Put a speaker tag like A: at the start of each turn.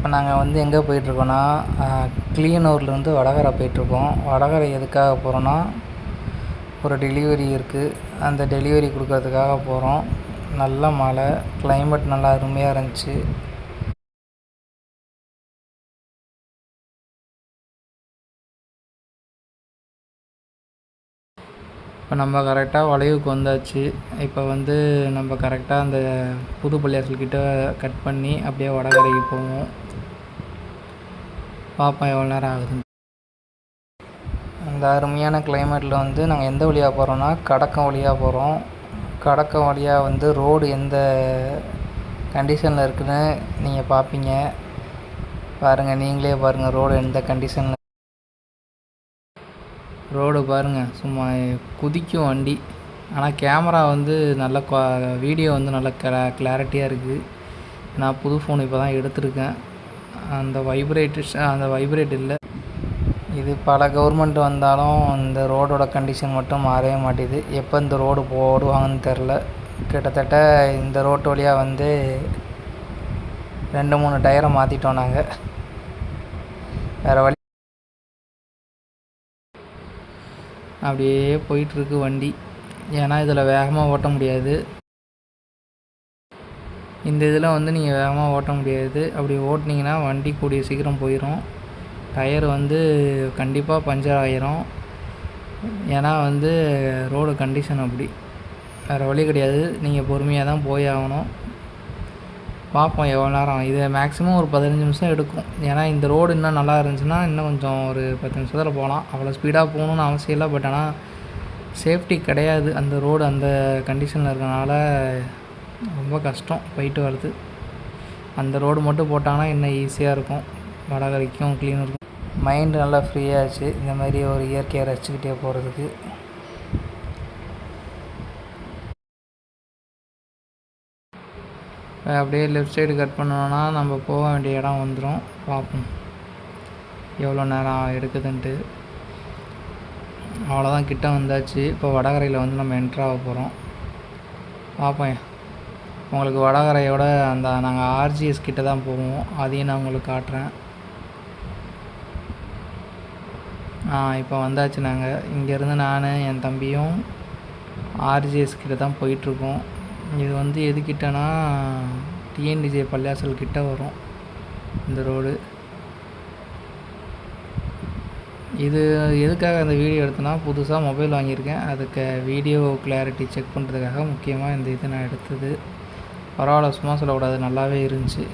A: இப்போ நாங்கள் வந்து எங்கே போயிட்டுருக்கோன்னா கிளியனூர்லேருந்து வடகரை போயிட்டுருக்கோம். வடகரை எதுக்காக போகிறோன்னா ஒரு டெலிவரி இருக்குது, அந்த டெலிவரி கொடுக்கறதுக்காக போகிறோம். நல்ல மழை, கிளைமேட் நல்லா அருமையாக இருந்துச்சு. இப்போ நம்ம கரெக்டாக வளைவுக்கு வந்தாச்சு. இப்போ வந்து நம்ம கரெக்டாக அந்த புது பள்ளியாசல்கிட்ட கட் பண்ணி அப்படியே வடகரைக்கு போவோம். பார்ப்போம் எவ்வளோ நேரம் ஆகுதுன்னு. அந்த அருமையான கிளைமேட்டில் வந்து நாங்கள் எந்த வழியாக போகிறோன்னா கடக்கம் வழியாக போகிறோம். கடக்கம் வழியாக வந்து ரோடு எந்த கண்டிஷனில் இருக்குதுன்னு நீங்கள் பார்ப்பீங்க. பாருங்கள், நீங்களே பாருங்கள் ரோடு எந்த கண்டிஷனில். ரோடு பாருங்கள், சும்மா குதிக்கும் வண்டி. ஆனால் கேமரா வந்து நல்ல வீடியோ வந்து நல்ல கிளாரிட்டியாக இருக்குது. நான் புது ஃபோன் இப்போ தான் எடுத்திருக்கேன். அந்த வைப்ரேட் இல்லை. இது பல கவர்மெண்ட் வந்தாலும் இந்த ரோடோட கண்டிஷன் மட்டும் மாறவே மாட்டேது. எப்போ இந்த ரோடு போடுவாங்கன்னு தெரில. கிட்டத்தட்ட இந்த ரோட்டு வழியாக வந்து 2-3 டயரை மாற்றிட்டோம் நாங்கள். வேறு வழி. அப்படியே போயிட்டுருக்கு வண்டி. ஏன்னா இதில் வேகமாக ஓட்ட முடியாது. இந்த இதில் வந்து நீங்கள் வேகமாக ஓட்ட முடியாது. அப்படி ஓட்டினீங்கன்னா வண்டி கூடிய சீக்கிரம் போயிடும். டயர் வந்து கண்டிப்பாக பஞ்சர் ஆகிரும். ஏன்னா வந்து ரோடு கண்டிஷன் அப்படி, வேறு வழி கிடையாது. நீங்கள் பொறுமையாக தான் போய் ஆகணும். பார்ப்போம் எவ்வளோ நேரம். இது மேக்ஸிமம் ஒரு 15 நிமிஷம் எடுக்கும். ஏன்னா இந்த ரோடு இன்னும் நல்லா இருந்துச்சுன்னா இன்னும் கொஞ்சம் ஒரு 10 நிமிஷத்தில் போகலாம். அவ்வளோ ஸ்பீடாக போகணுன்னு அவசியம் இல்லை. பட் ஆனால் சேஃப்டி கிடையாது. அந்த ரோடு அந்த கண்டிஷனில் இருக்கனால ரொம்ப கஷ்டம் போயிட்டு வருது. அந்த ரோடு மட்டும் போட்டாங்கன்னா இன்னும் ஈஸியாக இருக்கும். வடகரைக்கும் கிளீனருக்கும் மைண்டு நல்லா ஃப்ரீயாகிடுச்சு. இந்த மாதிரி ஒரு இயற்கையை ரசிச்சுக்கிட்டே போகிறதுக்கு. அப்படியே லெஃப்ட் சைடு கட் பண்ணோன்னா நம்ம போக வேண்டிய இடம் வந்துடும். பார்ப்போம் எவ்வளோ நேரம் எடுக்குதுன்ட்டு. அவ்வளோதான், கிட்ட வந்தாச்சு. இப்போ வடகரையில் வந்து நம்ம என்ட்ராக போகிறோம். பார்ப்போம். உங்களுக்கு வடகரையோட அந்த நாங்கள் ஆர்ஜிஎஸ் கிட்ட தான் போவோம். அதையும் நான் உங்களுக்கு காட்டுறேன். இப்போ வந்தாச்சு. நாங்கள் இங்கேருந்து நான் என் தம்பியும் ஆர்ஜிஎஸ் கிட்ட தான் போயிட்டுருக்கோம். இது வந்து எதுக்கிட்டனா டிஎன்டிஜே பள்ளியாசல் கிட்ட வரும் இந்த ரோடு. இது எதுக்காக அந்த வீடியோ எடுத்தேன்னா, புதுசாக மொபைல் வாங்கியிருக்கேன். அதுக்கு வீடியோ கிளாரிட்டி செக் பண்ணுறதுக்காக முக்கியமாக இந்த இது நான் எடுத்தது. பரவாயில்ல, சும்மா சொல்லக்கூடாது, நல்லாவே இருந்துச்சு.